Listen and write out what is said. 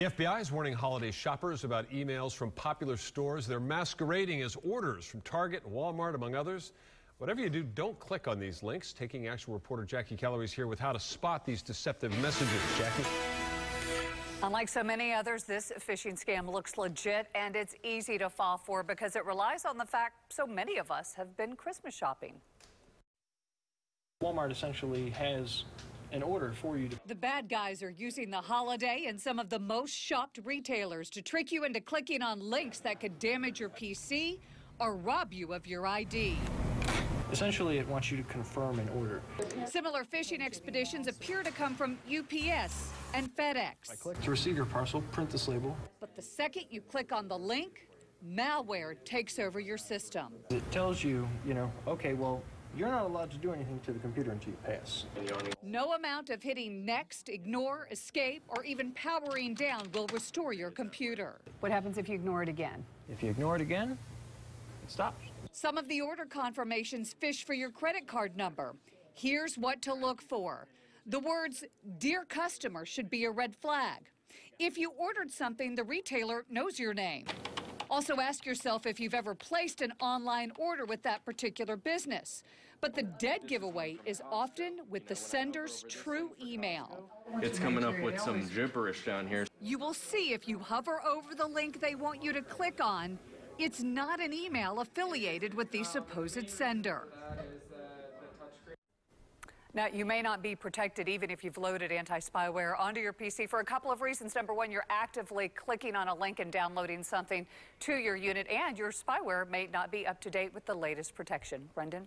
The FBI is warning holiday shoppers about emails from popular stores. They're masquerading as orders from Target and Walmart, among others. Whatever you do, don't click on these links. Taking Action reporter Jackie Keller is here with how to spot these deceptive messages. Jackie? Unlike so many others, this phishing scam looks legit, and it's easy to fall for because it relies on the fact so many of us have been Christmas shopping. Walmart essentially has an order for you. The bad guys are using the holiday and some of the most shopped retailers to trick you into clicking on links that could damage your PC or rob you of your ID. Essentially, it wants you to confirm an order. Similar phishing expeditions appear to come from UPS and FedEx. I click to receive your parcel, print this label. But the second you click on the link, malware takes over your system. It tells you, okay, well, you're not allowed to do anything to the computer until you pass. No amount of hitting next, ignore, escape, or even powering down will restore your computer. What happens if you ignore it again? If you ignore it again, it stops. Some of the order confirmations fish for your credit card number. Here's what to look for. The words, "Dear customer," should be a red flag. If you ordered something, the retailer knows your name. Also ask yourself if you've ever placed an online order with that particular business. But the dead giveaway is often with the sender's true email. It's coming up with some gibberish down here. You will see if you hover over the link they want you to click on, it's not an email affiliated with the supposed sender. Now, you may not be protected even if you've loaded anti-spyware onto your PC for a couple of reasons. Number one, you're actively clicking on a link and downloading something to your unit, and your spyware may not be up to date with the latest protection. Brendan?